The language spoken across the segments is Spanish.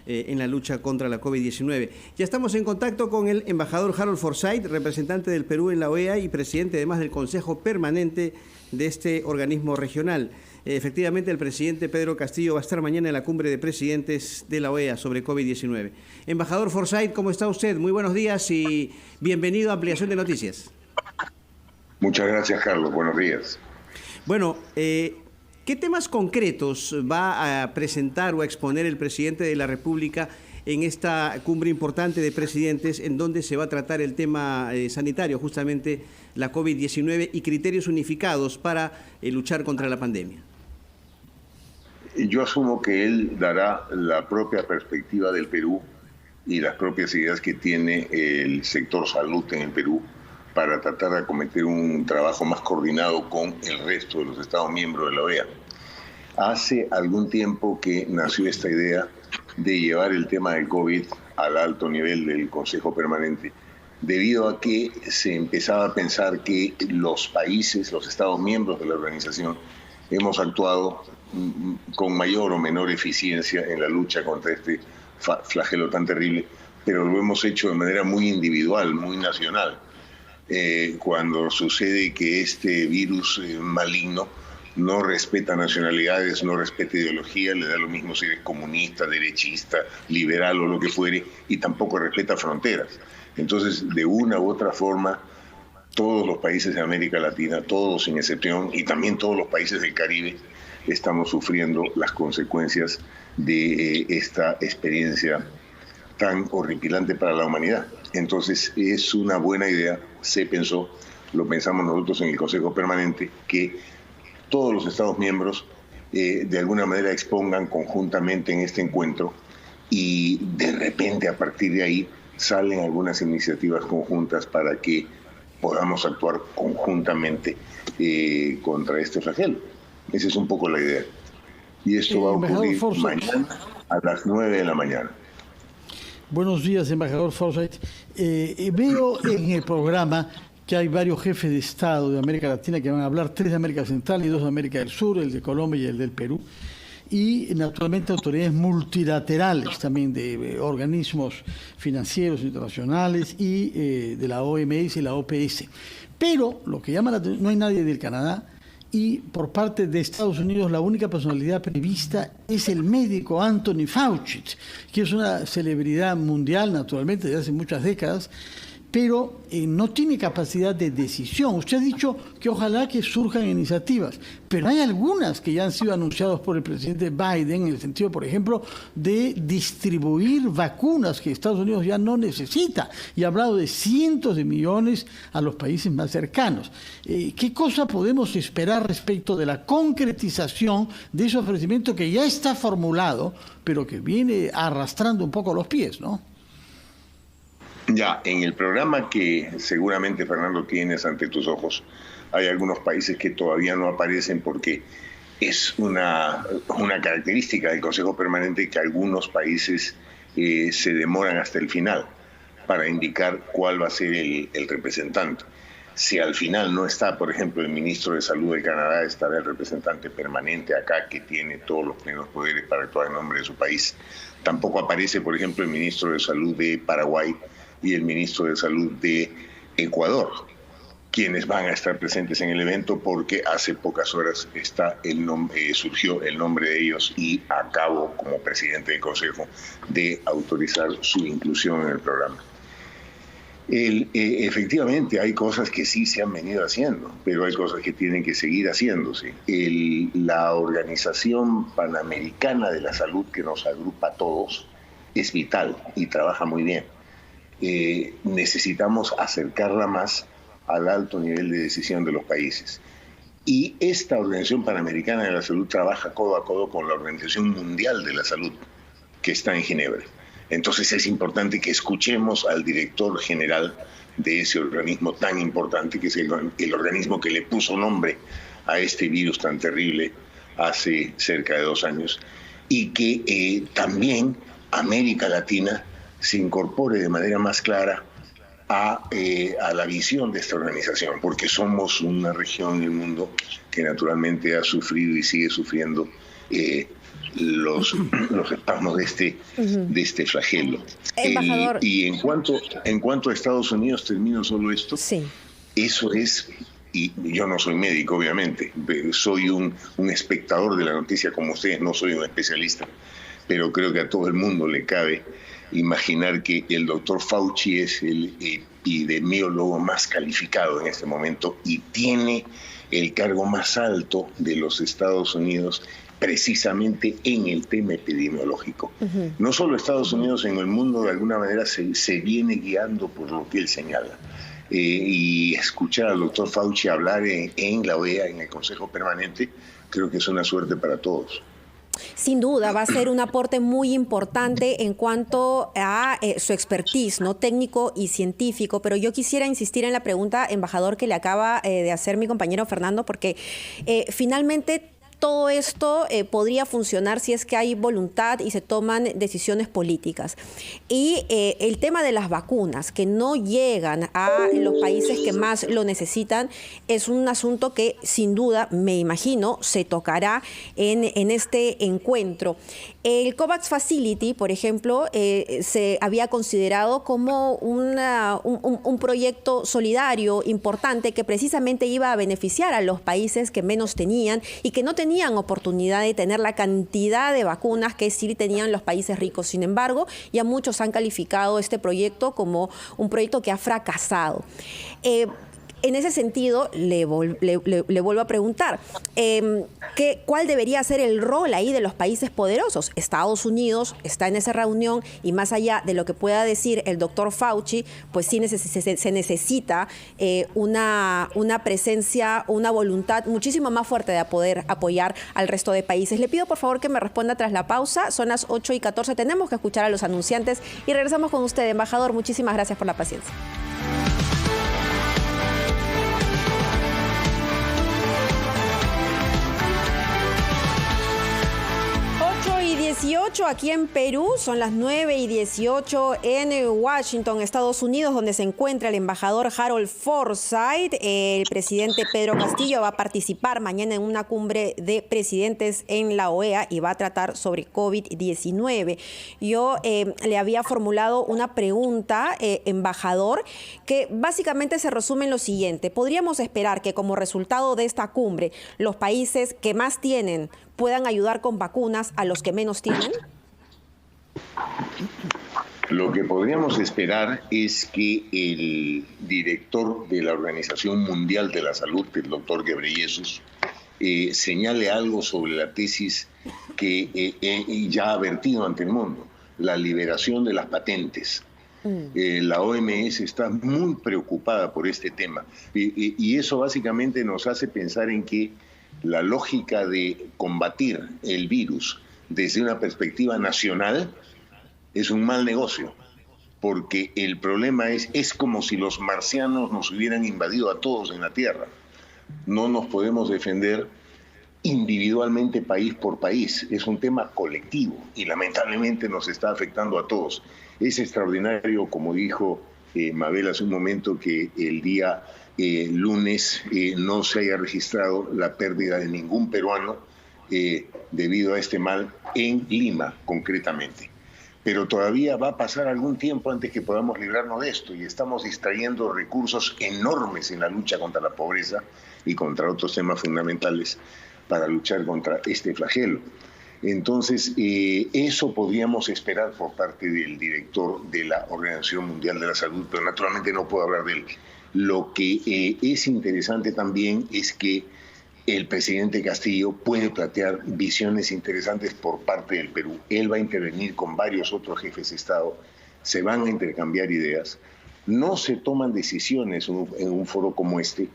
en la lucha contra la COVID-19. Ya estamos en contacto con el embajador Harold Forsyth, representante del Perú en la OEA y presidente además del Consejo Permanente de este organismo regional. Efectivamente, el presidente Pedro Castillo va a estar mañana en la cumbre de presidentes de la OEA sobre COVID-19. Embajador Forsyth, ¿cómo está usted? Muy buenos días y bienvenido a Ampliación de Noticias. Muchas gracias, Carlos. Buenos días. Bueno, ¿qué temas concretos va a presentar o a exponer el presidente de la República en esta cumbre importante de presidentes en donde se va a tratar el tema sanitario, justamente la COVID-19 y criterios unificados para luchar contra la pandemia? Yo asumo que él dará la propia perspectiva del Perú y las propias ideas que tiene el sector salud en el Perú para tratar de acometer un trabajo más coordinado con el resto de los Estados miembros de la OEA. Hace algún tiempo que nació esta idea de llevar el tema del COVID al alto nivel del Consejo Permanente, debido a que se empezaba a pensar que los países, los Estados miembros de la organización, hemos actuado con mayor o menor eficiencia en la lucha contra este flagelo tan terrible, pero lo hemos hecho de manera muy individual, muy nacional. Cuando sucede que este virus maligno no respeta nacionalidades, no respeta ideología, le da lo mismo si eres comunista, derechista, liberal o lo que fuere, y tampoco respeta fronteras. Entonces, de una u otra forma, todos los países de América Latina, todos sin excepción, y también todos los países del Caribe, estamos sufriendo las consecuencias de esta experiencia tan horripilante para la humanidad. Entonces, es una buena idea, se pensó, lo pensamos nosotros en el Consejo Permanente, que todos los Estados miembros de alguna manera expongan conjuntamente en este encuentro y de repente a partir de ahí salen algunas iniciativas conjuntas para que podamos actuar conjuntamente contra este flagelo. Esa es un poco la idea. Y esto va a ocurrir mañana a las 9 de la mañana. Buenos días, embajador Forsyth. Veo en el programa que hay varios jefes de Estado de América Latina que van a hablar, 3 de América Central y 2 de América del Sur, el de Colombia y el del Perú, y naturalmente autoridades multilaterales también de organismos financieros internacionales y de la OMS y la OPS. Pero lo que llama la atención, no hay nadie del Canadá, y por parte de Estados Unidos la única personalidad prevista es el médico Anthony Fauci, que es una celebridad mundial naturalmente desde hace muchas décadas, pero no tiene capacidad de decisión. Usted ha dicho que ojalá que surjan iniciativas, pero hay algunas que ya han sido anunciadas por el presidente Biden, en el sentido, por ejemplo, de distribuir vacunas que Estados Unidos ya no necesita, y ha hablado de cientos de millones a los países más cercanos. ¿Qué cosa podemos esperar respecto de la concretización de ese ofrecimiento que ya está formulado, pero que viene arrastrando un poco los pies, ¿no? Ya, en el programa que seguramente, Fernando, tienes ante tus ojos, hay algunos países que todavía no aparecen porque es una característica del Consejo Permanente que algunos países se demoran hasta el final para indicar cuál va a ser el representante. Si al final no está, por ejemplo, el ministro de Salud de Canadá, estará el representante permanente acá que tiene todos los plenos poderes para actuar en nombre de su país. Tampoco aparece, por ejemplo, el ministro de Salud de Paraguay y el ministro de Salud de Ecuador, quienes van a estar presentes en el evento porque hace pocas horas surgió el nombre de ellos y acabo, como presidente del Consejo, de autorizar su inclusión en el programa. Efectivamente, hay cosas que sí se han venido haciendo, pero hay cosas que tienen que seguir haciéndose. La Organización Panamericana de la Salud, que nos agrupa a todos, es vital y trabaja muy bien. Necesitamos acercarla más al alto nivel de decisión de los países. Y esta Organización Panamericana de la Salud trabaja codo a codo con la Organización Mundial de la Salud, que está en Ginebra. Entonces es importante que escuchemos al director general de ese organismo tan importante, que es el organismo que le puso nombre a este virus tan terrible hace cerca de 2 años, y que también América Latina se incorpore de manera más clara a la visión de esta organización, porque somos una región del mundo que naturalmente ha sufrido y sigue sufriendo los espasmos de este flagelo. Embajador. Y en cuanto a Estados Unidos, termino solo esto. Sí. Eso es, y yo no soy médico, obviamente, soy un espectador de la noticia como ustedes, no soy un especialista, pero creo que a todo el mundo le cabe imaginar que el doctor Fauci es el epidemiólogo más calificado en este momento y tiene el cargo más alto de los Estados Unidos precisamente en el tema epidemiológico. No solo Estados Unidos, en el mundo de alguna manera se viene guiando por lo que él señala. Y escuchar al doctor Fauci hablar en la OEA, en el Consejo Permanente, creo que es una suerte para todos. Sin duda, va a ser un aporte muy importante en cuanto a su expertise, ¿no? Técnico y científico, pero yo quisiera insistir en la pregunta, embajador, que le acaba de hacer mi compañero Fernando, porque finalmente todo esto podría funcionar si es que hay voluntad y se toman decisiones políticas. Y el tema de las vacunas, que no llegan a los países que más lo necesitan, es un asunto que sin duda, me imagino, se tocará en este encuentro. El COVAX Facility, por ejemplo, se había considerado como un proyecto solidario importante que precisamente iba a beneficiar a los países que menos tenían y que no tenían oportunidad de tener la cantidad de vacunas que sí tenían los países ricos. Sin embargo, ya muchos han calificado este proyecto como un proyecto que ha fracasado. En ese sentido, le vuelvo a preguntar, ¿cuál debería ser el rol ahí de los países poderosos? Estados Unidos está en esa reunión y más allá de lo que pueda decir el doctor Fauci, pues sí se necesita una presencia, una voluntad muchísimo más fuerte de poder apoyar al resto de países. Le pido por favor que me responda tras la pausa. Son las 8:14. Tenemos que escuchar a los anunciantes y regresamos con usted, embajador. Muchísimas gracias por la paciencia. 18 aquí en Perú, son las 9:18 en Washington, Estados Unidos, donde se encuentra el embajador Harold Forsyth. El presidente Pedro Castillo va a participar mañana en una cumbre de presidentes en la OEA y va a tratar sobre COVID-19. Yo le había formulado una pregunta, embajador, que básicamente se resume en lo siguiente. ¿Podríamos esperar que como resultado de esta cumbre los países que más tienen puedan ayudar con vacunas a los que menos tienen? Lo que podríamos esperar es que el director de la Organización Mundial de la Salud, el doctor Ghebreyesus, señale algo sobre la tesis que ya ha vertido ante el mundo, la liberación de las patentes. La OMS está muy preocupada por este tema y eso básicamente nos hace pensar en que la lógica de combatir el virus desde una perspectiva nacional es un mal negocio, porque el problema es como si los marcianos nos hubieran invadido a todos en la Tierra. No nos podemos defender individualmente país por país, es un tema colectivo y lamentablemente nos está afectando a todos. Es extraordinario, como dijo Mabel hace un momento, que el día lunes no se haya registrado la pérdida de ningún peruano debido a este mal en Lima concretamente. Pero todavía va a pasar algún tiempo antes que podamos librarnos de esto y estamos distrayendo recursos enormes en la lucha contra la pobreza y contra otros temas fundamentales para luchar contra este flagelo. Entonces, eso podríamos esperar por parte del director de la Organización Mundial de la Salud, pero naturalmente no puedo hablar de él. Lo que es interesante también es que el presidente Castillo puede plantear visiones interesantes por parte del Perú. Él va a intervenir con varios otros jefes de Estado, se van a intercambiar ideas. No se toman decisiones en un foro como este,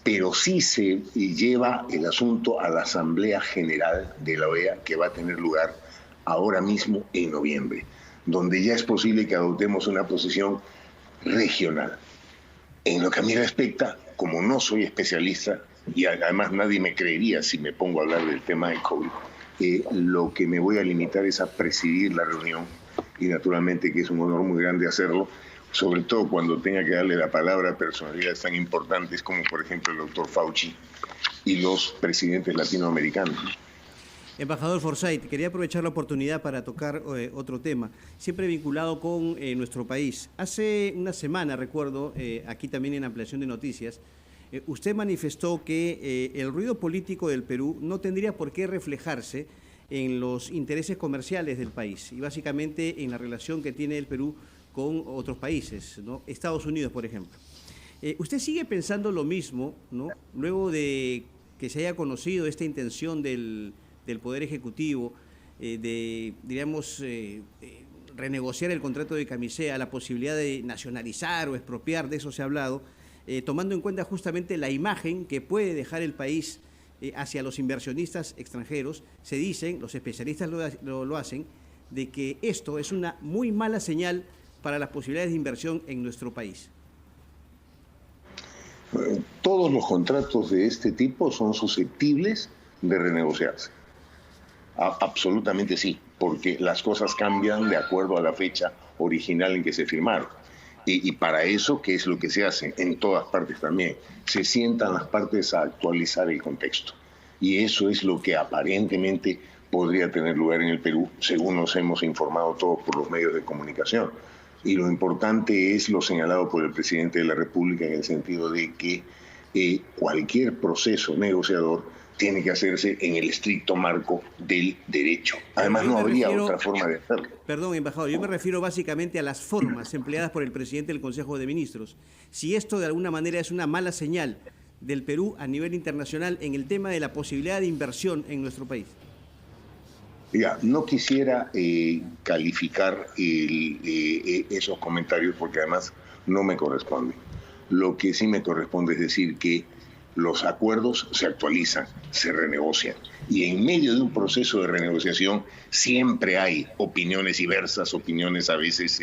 pero sí se lleva el asunto a la Asamblea General de la OEA, que va a tener lugar ahora mismo en noviembre, donde ya es posible que adoptemos una posición regional. En lo que a mí respecta, como no soy especialista, y además nadie me creería si me pongo a hablar del tema de COVID, lo que me voy a limitar es a presidir la reunión, y naturalmente que es un honor muy grande hacerlo, sobre todo cuando tenga que darle la palabra a personalidades tan importantes como por ejemplo el doctor Fauci y los presidentes latinoamericanos. Embajador Forsyth, quería aprovechar la oportunidad para tocar otro tema, siempre vinculado con nuestro país. Hace una semana, recuerdo, aquí también en Ampliación de Noticias, usted manifestó que el ruido político del Perú no tendría por qué reflejarse en los intereses comerciales del país y básicamente en la relación que tiene el Perú con otros países, ¿no? Estados Unidos, por ejemplo. ¿Usted sigue pensando lo mismo, ¿no? Luego de que se haya conocido esta intención del Poder Ejecutivo de, digamos, renegociar el contrato de Camisea, la posibilidad de nacionalizar o expropiar, de eso se ha hablado, tomando en cuenta justamente la imagen que puede dejar el país hacia los inversionistas extranjeros? Se dicen, los especialistas lo hacen, de que esto es una muy mala señal para las posibilidades de inversión en nuestro país. Todos los contratos de este tipo son susceptibles de renegociarse. Absolutamente sí, porque las cosas cambian de acuerdo a la fecha original en que se firmaron. Y para eso, ¿qué es lo que se hace? En todas partes también. Se sientan las partes a actualizar el contexto. Y eso es lo que aparentemente podría tener lugar en el Perú, según nos hemos informado todos por los medios de comunicación. Y lo importante es lo señalado por el presidente de la República en el sentido de que cualquier proceso negociador tiene que hacerse en el estricto marco del derecho. Además, no habría otra forma de hacerlo. Perdón, embajador, yo me refiero básicamente a las formas empleadas por el presidente del Consejo de Ministros. Si esto de alguna manera es una mala señal del Perú a nivel internacional en el tema de la posibilidad de inversión en nuestro país. Ya, no quisiera calificar esos comentarios porque además no me corresponde. Lo que sí me corresponde es decir que los acuerdos se actualizan, se renegocian. Y en medio de un proceso de renegociación siempre hay opiniones diversas, opiniones a veces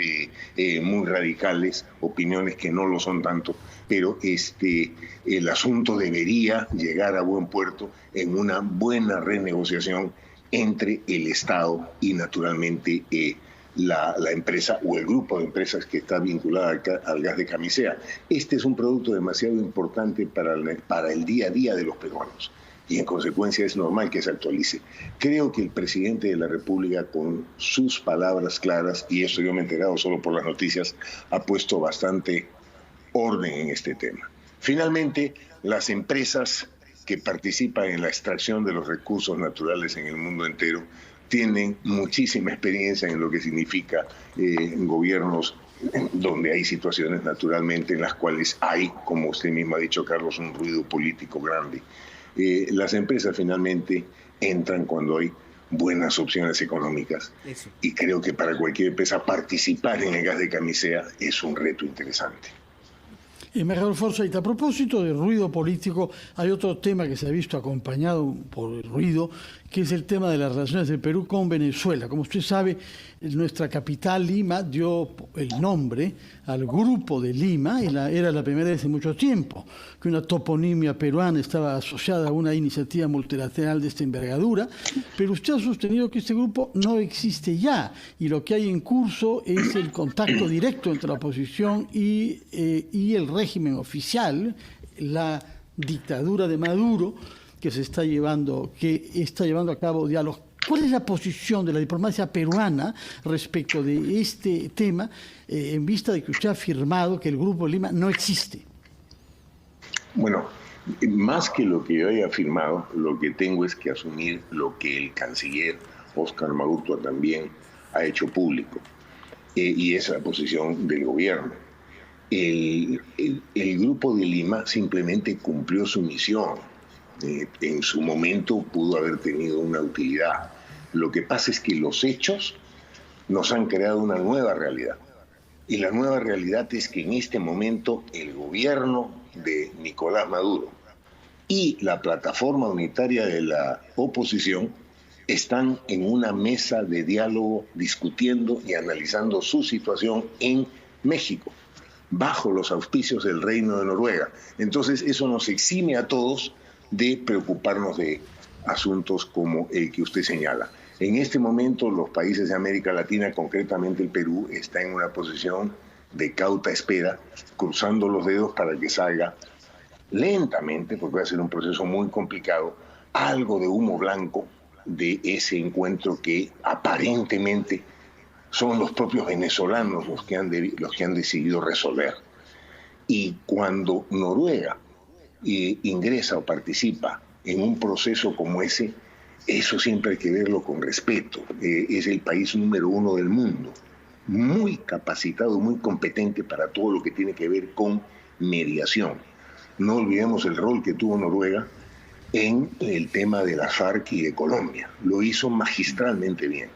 muy radicales, opiniones que no lo son tanto, pero el asunto debería llegar a buen puerto en una buena renegociación entre el Estado y naturalmente la empresa o el grupo de empresas que está vinculada al gas de Camisea. Este es un producto demasiado importante para el día a día de los peruanos y en consecuencia es normal que se actualice. Creo que el presidente de la República, con sus palabras claras, y eso yo me he enterado solo por las noticias, ha puesto bastante orden en este tema. Finalmente, las empresas que participan en la extracción de los recursos naturales en el mundo entero tienen muchísima experiencia en lo que significa gobiernos donde hay situaciones naturalmente en las cuales hay, como usted mismo ha dicho, Carlos, un ruido político grande. Las empresas finalmente entran cuando hay buenas opciones económicas. Eso. Y creo que para cualquier empresa participar en el gas de Camisea es un reto interesante. Embajador Forsyth, a propósito de ruido político, hay otro tema que se ha visto acompañado por el ruido, que es el tema de las relaciones del Perú con Venezuela. Como usted sabe, nuestra capital, Lima, dio el nombre al Grupo de Lima, y era la primera vez en mucho tiempo que una toponimia peruana estaba asociada a una iniciativa multilateral de esta envergadura, pero usted ha sostenido que este grupo no existe ya, y lo que hay en curso es el contacto directo entre la oposición y el régimen oficial, la dictadura de Maduro, que está llevando a cabo diálogos. ¿Cuál es la posición de la diplomacia peruana respecto de este tema en vista de que usted ha afirmado que el Grupo de Lima no existe? Bueno, más que lo que yo haya afirmado, lo que tengo es que asumir lo que el canciller Óscar Maurtua también ha hecho público, y es la posición del gobierno. El Grupo de Lima simplemente cumplió su misión. En su momento pudo haber tenido una utilidad. Lo que pasa es que los hechos nos han creado una nueva realidad. Y la nueva realidad es que en este momento el gobierno de Nicolás Maduro y la plataforma unitaria de la oposición están en una mesa de diálogo discutiendo y analizando su situación en México, bajo los auspicios del Reino de Noruega. Entonces eso nos exime a todos de preocuparnos de asuntos como el que usted señala. En este momento los países de América Latina, concretamente el Perú, está en una posición de cauta espera, cruzando los dedos para que salga lentamente, porque va a ser un proceso muy complicado, algo de humo blanco de ese encuentro que aparentemente son los propios venezolanos los que han decidido resolver. Y cuando Noruega ingresa o participa en un proceso como ese, eso siempre hay que verlo con respeto. Es el país número 1 del mundo, muy capacitado, muy competente para todo lo que tiene que ver con mediación. No olvidemos el rol que tuvo Noruega en el tema de la FARC y de Colombia. Lo hizo magistralmente bien.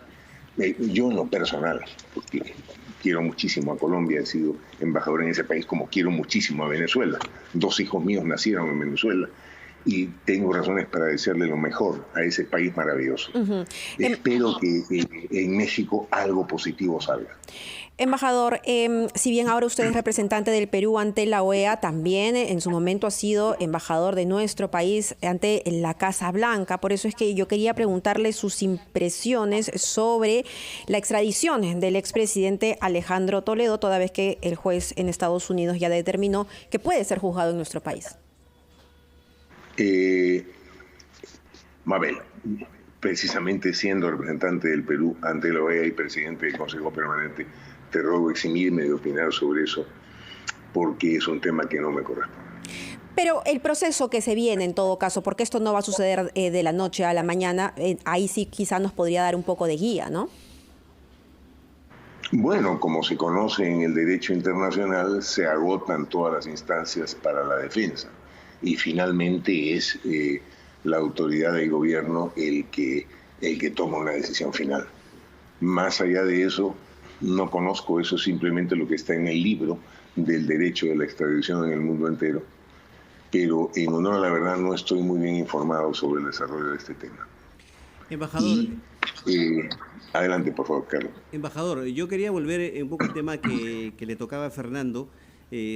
Yo en lo personal, porque quiero muchísimo a Colombia, he sido embajador en ese país, como quiero muchísimo a Venezuela. 2 hijos míos nacieron en Venezuela y tengo razones para desearle lo mejor a ese país maravilloso. Espero que en México algo positivo salga. Embajador, si bien ahora usted es representante del Perú ante la OEA, también en su momento ha sido embajador de nuestro país ante la Casa Blanca. Por eso es que yo quería preguntarle sus impresiones sobre la extradición del expresidente Alejandro Toledo, toda vez que el juez en Estados Unidos ya determinó que puede ser juzgado en nuestro país. Mabel, precisamente siendo representante del Perú ante la OEA y presidente del Consejo Permanente, te ruego eximirme de opinar sobre eso porque es un tema que no me corresponde. Pero el proceso que se viene en todo caso, porque esto no va a suceder de la noche a la mañana, ahí sí quizá nos podría dar un poco de guía, ¿no? Bueno, como se conoce en el derecho internacional, se agotan todas las instancias para la defensa y finalmente es la autoridad del gobierno el que toma una decisión final. Más allá de eso, no conozco, eso simplemente lo que está en el libro del derecho de la extradición en el mundo entero, pero en honor a la verdad no estoy muy bien informado sobre el desarrollo de este tema. Embajador. Adelante, por favor, Carlos. Embajador, yo quería volver un poco al tema que le tocaba a Fernando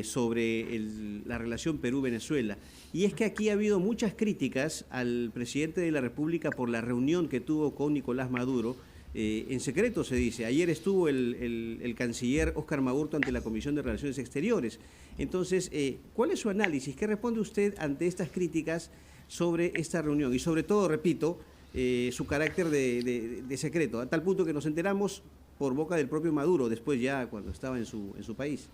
sobre la relación Perú-Venezuela. Y es que aquí ha habido muchas críticas al presidente de la República por la reunión que tuvo con Nicolás Maduro. En secreto se dice. Ayer estuvo el canciller Óscar Maurto ante la Comisión de Relaciones Exteriores. Entonces, ¿cuál es su análisis? ¿Qué responde usted ante estas críticas sobre esta reunión? Y sobre todo, repito, su carácter de secreto, a tal punto que nos enteramos por boca del propio Maduro, después ya cuando estaba en su país.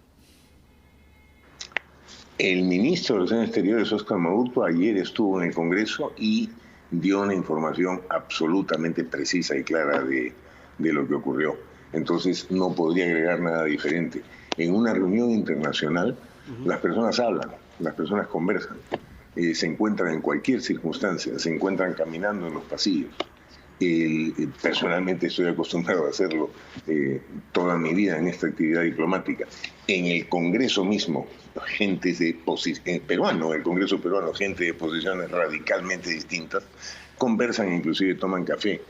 El ministro de Relaciones Exteriores, Óscar Maurto, ayer estuvo en el Congreso y dio una información absolutamente precisa y clara de lo que ocurrió. Entonces no podría agregar nada diferente. En una reunión internacional, las personas hablan, las personas conversan, se encuentran en cualquier circunstancia, se encuentran caminando en los pasillos. Personalmente estoy acostumbrado a hacerlo toda mi vida en esta actividad diplomática. En el Congreso mismo, gente peruano, el Congreso peruano, gente de posiciones radicalmente distintas, conversan e inclusive toman café,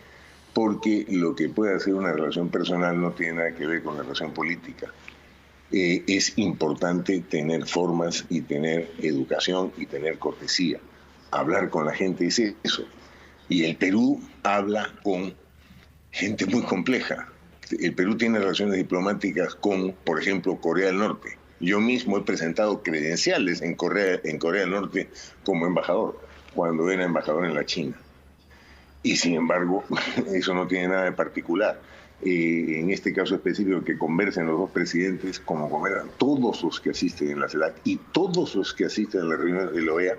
porque lo que puede hacer una relación personal no tiene nada que ver con la relación política. Es importante tener formas y tener educación y tener cortesía. Hablar con la gente es eso. Y el Perú habla con gente muy compleja. El Perú tiene relaciones diplomáticas con, por ejemplo, Corea del Norte. Yo mismo he presentado credenciales en Corea del Norte como embajador, cuando era embajador en la China. Y sin embargo, eso no tiene nada de particular. En este caso específico, que conversen los dos presidentes como conversan todos los que asisten en la CELAC y todos los que asisten a las reuniones de la OEA,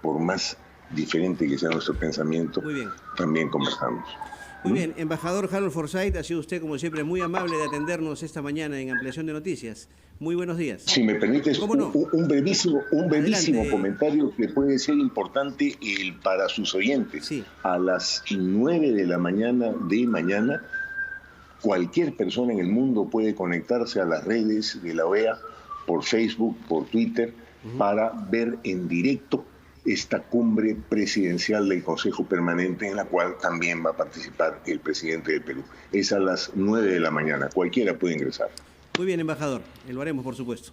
por más diferente que sea nuestro pensamiento, también conversamos. Muy bien, embajador Harold Forsyth, ha sido usted, como siempre, muy amable de atendernos esta mañana en Ampliación de Noticias. Muy buenos días. Si me permites, un brevísimo comentario que puede ser importante para sus oyentes. Sí. A las 9 de la mañana de mañana, cualquier persona en el mundo puede conectarse a las redes de la OEA por Facebook, por Twitter, para ver en directo esta cumbre presidencial del Consejo Permanente, en la cual también va a participar el presidente del Perú. Es a las 9 de la mañana, cualquiera puede ingresar. Muy bien, embajador, lo haremos, por supuesto.